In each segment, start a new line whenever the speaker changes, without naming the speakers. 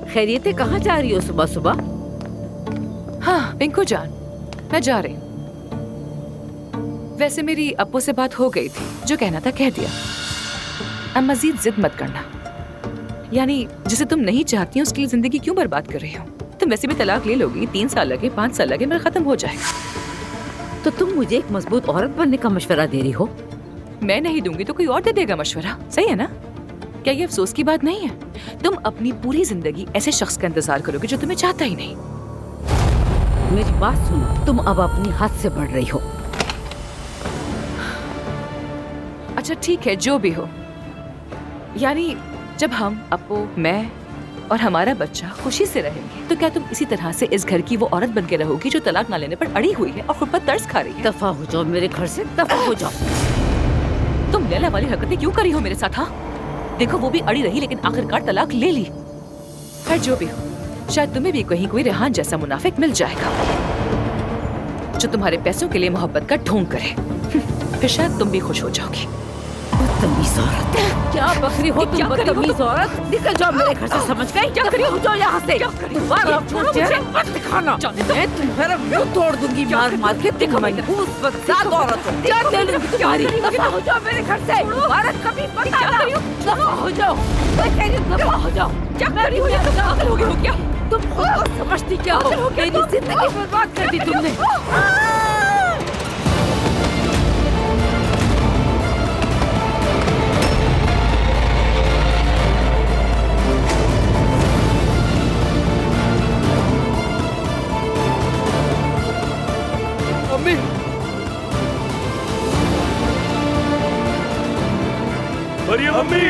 खैरियत है, कहाँ जा रही हो सुबह सुबह?
हाँ पिंकू जान, मैं जा रही हूँ। वैसे मेरी अप्पू से बात हो गई थी, जो कहना था कह दिया। अब मजीद जिद मत करना। यानी जिसे तुम नहीं चाहती हो उसके लिए जिंदगी क्यों बर्बाद कर रही हो? तुम वैसे भी तलाक ले लोगी, 3 साल लगे 5 साल लगे, मेरा खत्म हो जाएगा।
तो तुम मुझे एक मजबूत औरत बनने का मशवरा दे रही हो?
मैं नहीं दूंगी तो कोई और दे देगा मशवरा, सही है ना? क्या ये अफसोस की बात नहीं है? तुम अपनी पूरी जिंदगी ऐसे शख्स का इंतजार करोगे जो तुम्हें चाहता ही नहीं।
मेरी बात सुनो, तुम अब अपनी हद से बढ़ रही हो।
अच्छा ठीक है, जो भी हो। यानी जब हम, अप्पू, मैं और हमारा बच्चा खुशी से रहेंगे, तो क्या तुम इसी तरह से इस घर की वो औरत बन के रहोगी जो तलाक ना लेने पर अड़ी हुई है और खुद पर तरस खा रही है?
दफा हो जाओ मेरे घर से, दफा हो जाओ।
तुम लैला वाली हरकतें क्यों करी हो मेरे साथ? हाँ देखो, वो भी अड़ी रही लेकिन आखिरकार तलाक ले ली। खैर जो भी हो, शायद तुम्हें भी कहीं कोई रेहान जैसा मुनाफिक मिल जाएगा जो तुम्हारे पैसों के लिए मोहब्बत का ढोंग करे। फिर शायद तुम भी खुश हो जाओगी।
बदतमीज औरत, क्या बकरी हो तुम? बदतमीज औरत, निकल जाओ मेरे घर से, समझ गई? क्या करी हो जाओ यहाँ से। दोबारा अपना चेहरा मत दिखाना, मैं तुम्हारा मुंह तोड़ दूंगी मार मार के। देखो मैं उस वक्त ज्यादा औरत हूँ, जान ले लूंगी तुम्हारी। दफा हो जाओ मेरे घर से, दोबारा कभी मत आना। दफा हो जाओ, दफा हो जाओ। क्या करी हो? पागल हो गई हो क्या तुम? खुद को समझती क्या हो? मेरी जिंदगी बर्बाद कर दी तुमने।
Mummy, Mariam mummy,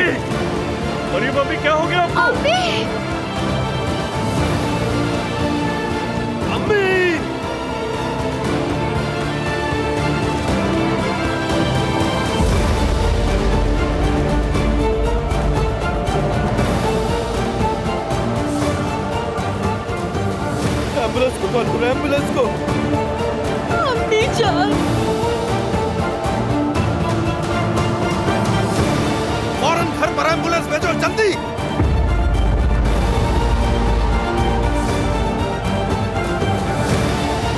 Mariam mummy क्या हो गया आपको? मम्मी, एम्बुलेंस को कॉल करो, एम्बुलेंस को।
अम्मी जान,
फौरन घर पर एम्बुलेंस